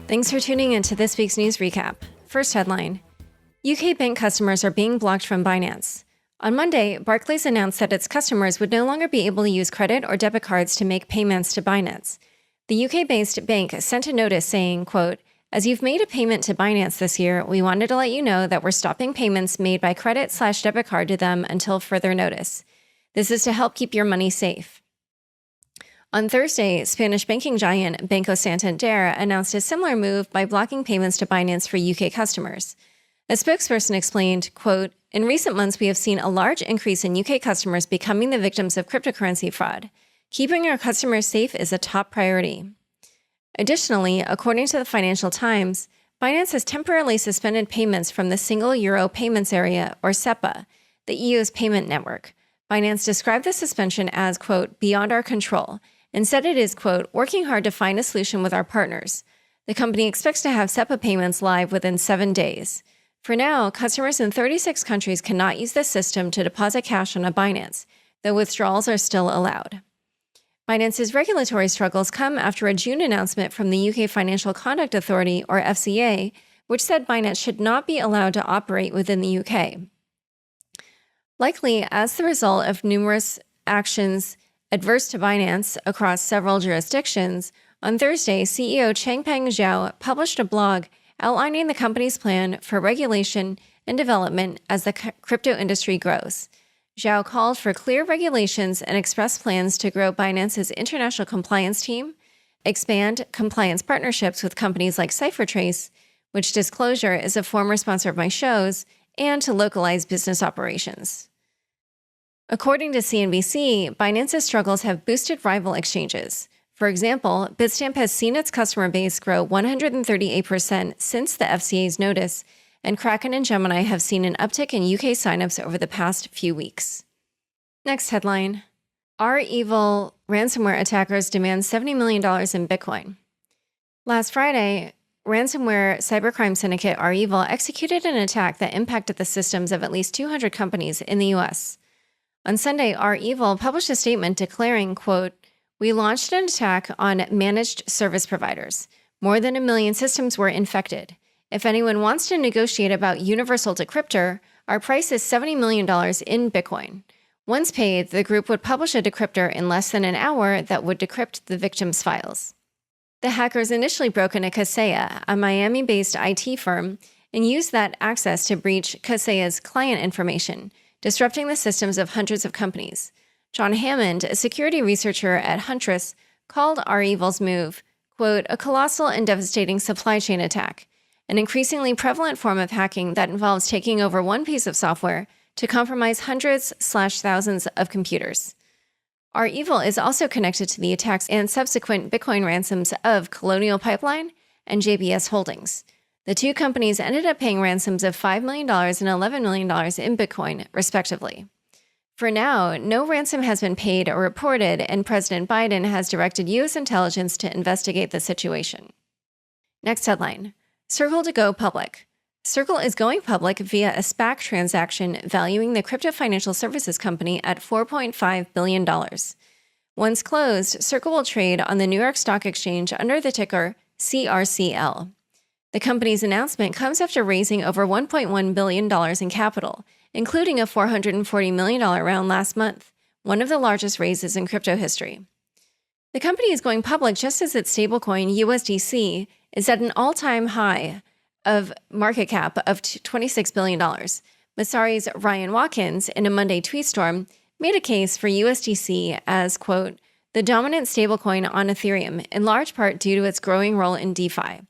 Thanks for tuning in to this week's news recap. First headline: UK bank customers are being blocked from Binance. On Monday, Barclays announced that its customers would no longer be able to use credit or debit cards to make payments to Binance. The UK-based bank sent a notice saying, quote, "As you've made a payment to Binance this year, we wanted to let you know that we're stopping payments made by credit/debit card to them until further notice. This is to help keep your money safe." On Thursday, Spanish banking giant Banco Santander announced a similar move by blocking payments to Binance for UK customers. A spokesperson explained, quote, "In recent months, we have seen a large increase in UK customers becoming the victims of cryptocurrency fraud. Keeping our customers safe is a top priority." Additionally, according to the Financial Times, Binance has temporarily suspended payments from the Single Euro Payments Area, or SEPA, the EU's payment network. Binance described the suspension as, quote, "beyond our control," and said it is, quote, "working hard to find a solution with our partners." The company expects to have SEPA payments live within 7 days. For now, customers in 36 countries cannot use this system to deposit cash on a Binance, though withdrawals are still allowed. Binance's regulatory struggles come after a June announcement from the UK Financial Conduct Authority, or FCA, which said Binance should not be allowed to operate within the UK. Likely as the result of numerous actions adverse to Binance across several jurisdictions, on Thursday, CEO Changpeng Zhao published a blog outlining the company's plan for regulation and development as the crypto industry grows. Zhao called for clear regulations and expressed plans to grow Binance's international compliance team, expand compliance partnerships with companies like CipherTrace, which disclosure is a former sponsor of my shows, and to localize business operations. According to CNBC, Binance's struggles have boosted rival exchanges. For example, Bitstamp has seen its customer base grow 138% since the FCA's notice, and Kraken and Gemini have seen an uptick in UK signups over the past few weeks. Next headline: REvil ransomware attackers demand $70 million in Bitcoin. Last Friday, ransomware cybercrime syndicate REvil executed an attack that impacted the systems of at least 200 companies in the US. On Sunday, REvil published a statement declaring, quote, "We launched an attack on managed service providers. More than 1 million systems were infected. If anyone wants to negotiate about universal decryptor, our price is $70 million in Bitcoin. Once paid, the group would publish a decryptor in less than an hour that would decrypt the victim's files." The hackers initially broke into Kaseya, a Miami-based IT firm, and used that access to breach Kaseya's client information, disrupting the systems of hundreds of companies. John Hammond, a security researcher at Huntress, called REvil's move, quote, "a colossal and devastating supply chain attack, an increasingly prevalent form of hacking that involves taking over one piece of software to compromise hundreds/thousands of computers." REvil is also connected to the attacks and subsequent Bitcoin ransoms of Colonial Pipeline and JBS Holdings. The two companies ended up paying ransoms of $5 million and $11 million in Bitcoin, respectively. For now, no ransom has been paid or reported, and President Biden has directed U.S. intelligence to investigate the situation. Next headline: Circle to go public. Circle is going public via a SPAC transaction valuing the crypto financial services company at $4.5 billion. Once closed, Circle will trade on the New York Stock Exchange under the ticker CRCL. The company's announcement comes after raising over $1.1 billion in capital, including a $440 million round last month, one of the largest raises in crypto history. The company is going public just as its stablecoin USDC is at an all-time high of market cap of $26 billion. Messari's Ryan Watkins, in a Monday tweet storm, made a case for USDC as, quote, "the dominant stablecoin on Ethereum, in large part due to its growing role in DeFi."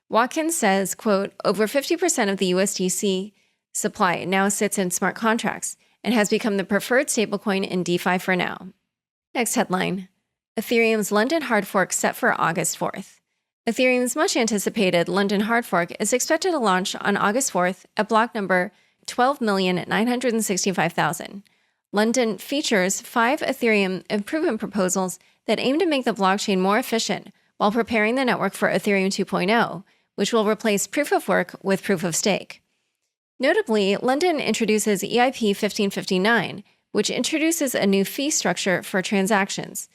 Watkins says, quote, "over 50% of the USDC supply now sits in smart contracts and has become the preferred stablecoin in DeFi for now." Next headline: Ethereum's London hard fork set for August 4th. Ethereum's much-anticipated London hard fork is expected to launch on August 4th at block number 12,965,000. London features 5 Ethereum improvement proposals that aim to make the blockchain more efficient while preparing the network for Ethereum 2.0, which will replace proof of work with proof of stake. Notably, London introduces EIP 1559, which introduces a new fee structure for transactions.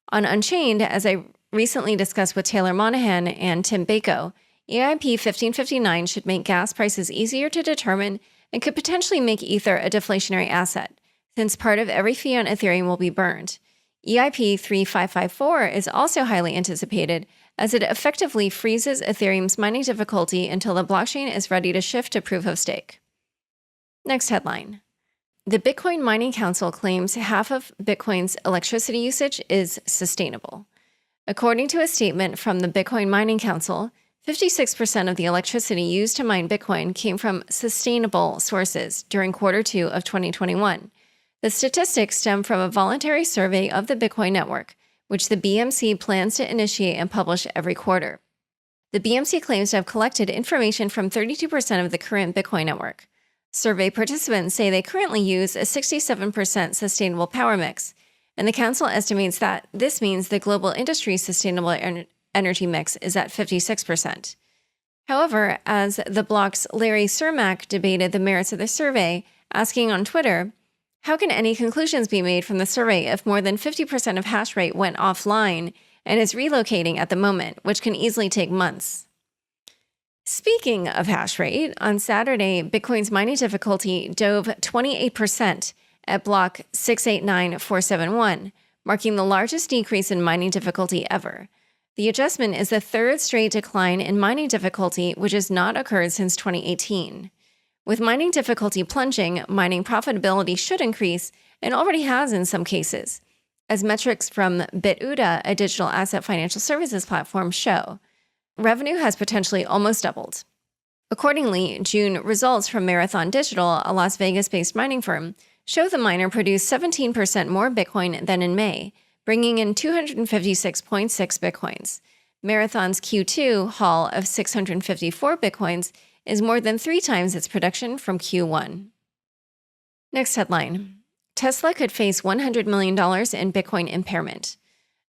On Unchained, as I recently discussed with Taylor Monahan and Tim Bako, EIP 1559 should make gas prices easier to determine and could potentially make Ether a deflationary asset, since part of every fee on Ethereum will be burned. EIP 3554 is also highly anticipated, as it effectively freezes Ethereum's mining difficulty until the blockchain is ready to shift to proof of stake. Next headline. The Bitcoin Mining Council claims half of Bitcoin's electricity usage is sustainable. According to a statement from the Bitcoin Mining Council, 56% of the electricity used to mine Bitcoin came from sustainable sources during Q2 of 2021. The statistics stem from a voluntary survey of the Bitcoin network, which the BMC plans to initiate and publish every quarter. The BMC claims to have collected information from 32% of the current Bitcoin network. Survey participants say they currently use a 67% sustainable power mix, and the council estimates that this means the global industry's sustainable energy mix is at 56%. However, as the block's Larry Cermak debated the merits of the survey, asking on Twitter, how can any conclusions be made from the survey if more than 50% of hash rate went offline and is relocating at the moment, which can easily take months? Speaking of hash rate, on Saturday, Bitcoin's mining difficulty dove 28% at block 689471, marking the largest decrease in mining difficulty ever. The adjustment is the third straight decline in mining difficulty, which has not occurred since 2018. With mining difficulty plunging, mining profitability should increase, and already has in some cases, as metrics from BitUda, a digital asset financial services platform, show. Revenue has potentially almost doubled. Accordingly, June results from Marathon Digital, a Las Vegas-based mining firm, show the miner produced 17% more Bitcoin than in May, bringing in 256.6 Bitcoins. Marathon's Q2 haul of 654 Bitcoins is more than 3 times its production from Q1. Next headline. Tesla could face $100 million in Bitcoin impairment.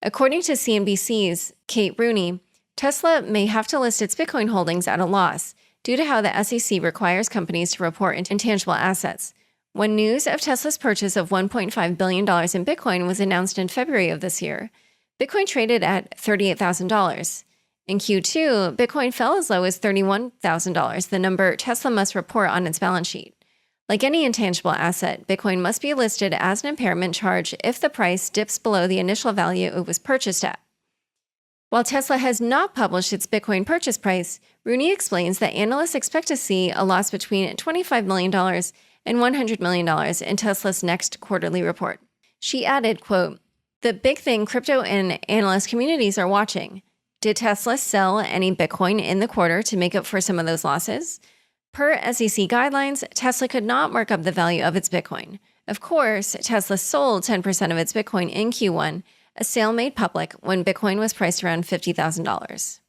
According to CNBC's Kate Rooney, Tesla may have to list its Bitcoin holdings at a loss due to how the SEC requires companies to report intangible assets. When news of Tesla's purchase of $1.5 billion in Bitcoin was announced in February of this year, Bitcoin traded at $38,000. In Q2, Bitcoin fell as low as $31,000, the number Tesla must report on its balance sheet. Like any intangible asset, Bitcoin must be listed as an impairment charge if the price dips below the initial value it was purchased at. While Tesla has not published its Bitcoin purchase price, Rooney explains that analysts expect to see a loss between $25 million and $100 million in Tesla's next quarterly report. She added, quote, "The big thing crypto and analyst communities are watching. Did Tesla sell any Bitcoin in the quarter to make up for some of those losses? Per SEC guidelines, Tesla could not mark up the value of its Bitcoin. Of course, Tesla sold 10% of its Bitcoin in Q1, a sale made public when Bitcoin was priced around $50,000.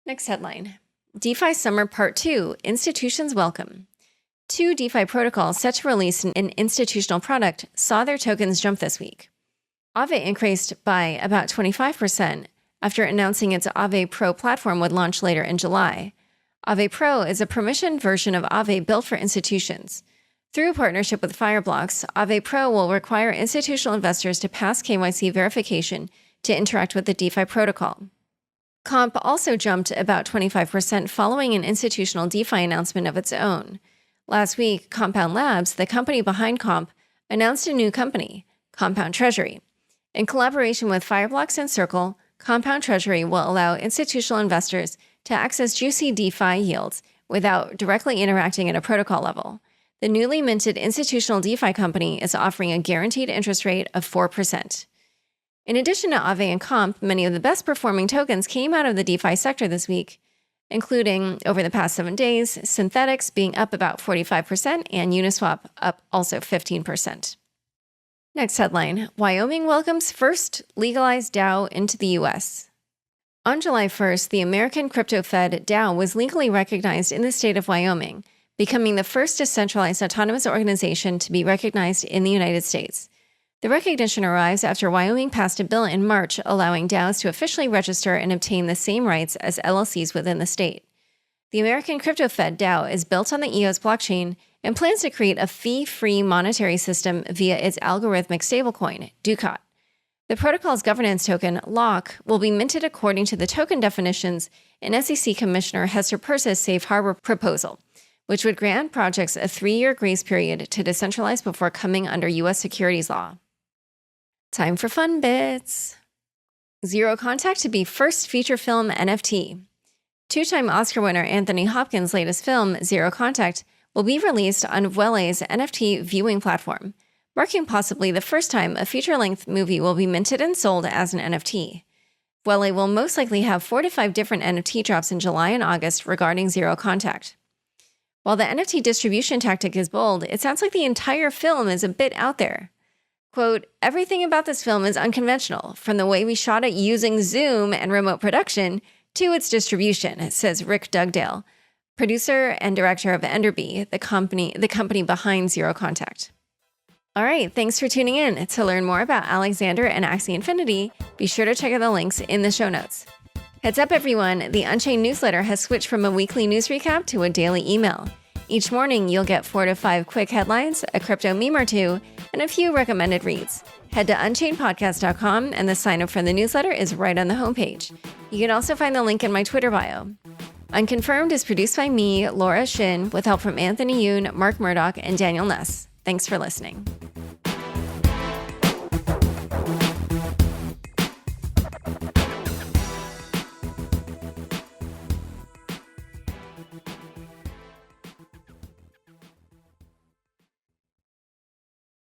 Next headline. DeFi Summer Part 2, Institutions Welcome. 2 DeFi protocols set to release an institutional product saw their tokens jump this week. Aave increased by about 25%, after announcing its Aave Pro platform would launch later in July. Aave Pro is a permissioned version of Aave built for institutions. Through a partnership with Fireblocks, Aave Pro will require institutional investors to pass KYC verification to interact with the DeFi protocol. Comp also jumped about 25% following an institutional DeFi announcement of its own. Last week, Compound Labs, the company behind Comp, announced a new company, Compound Treasury. In collaboration with Fireblocks and Circle, Compound Treasury will allow institutional investors to access juicy DeFi yields without directly interacting at a protocol level. The newly minted institutional DeFi company is offering a guaranteed interest rate of 4%. In addition to Aave and Comp, many of the best performing tokens came out of the DeFi sector this week, including, over the past 7 days, Synthetics being up about 45% and Uniswap up also 15%. Next headline, Wyoming welcomes first legalized DAO into the U.S. On July 1st, the American Crypto Fed DAO was legally recognized in the state of Wyoming, becoming the first decentralized autonomous organization to be recognized in the United States. The recognition arrives after Wyoming passed a bill in March allowing DAOs to officially register and obtain the same rights as LLCs within the state. The American Crypto Fed DAO is built on the EOS blockchain and plans to create a fee-free monetary system via its algorithmic stablecoin, Ducat. The protocol's governance token, LOCK, will be minted according to the token definitions in SEC Commissioner Hester Peirce's safe harbor proposal, which would grant projects a 3-year grace period to decentralize before coming under U.S. securities law. Time for fun bits. Zero Contact to be first feature film NFT. Two-time Oscar winner Anthony Hopkins' latest film, Zero Contact, will be released on Welle's NFT viewing platform, marking possibly the first time a feature-length movie will be minted and sold as an NFT. Welle will most likely have 4 to 5 different NFT drops in July and August regarding Zero Contact. While the NFT distribution tactic is bold, it sounds like the entire film is a bit out there. Quote, everything about this film is unconventional, from the way we shot it using Zoom and remote production to its distribution, says Rick Dugdale, producer and director of Enderby, the company behind Zero Contact. All right, thanks for tuning in. To learn more about Alexander and Axie Infinity, be sure to check out the links in the show notes. Heads up, everyone, the Unchained newsletter has switched from a weekly news recap to a daily email. Each morning, you'll get 4 to 5 quick headlines, a crypto meme or two, and a few recommended reads. Head to unchainedpodcast.com, and the sign up for the newsletter is right on the homepage. You can also find the link in my Twitter bio. Unconfirmed is produced by me, Laura Shin, with help from Anthony Yoon, Mark Murdoch, and Daniel Ness. Thanks for listening.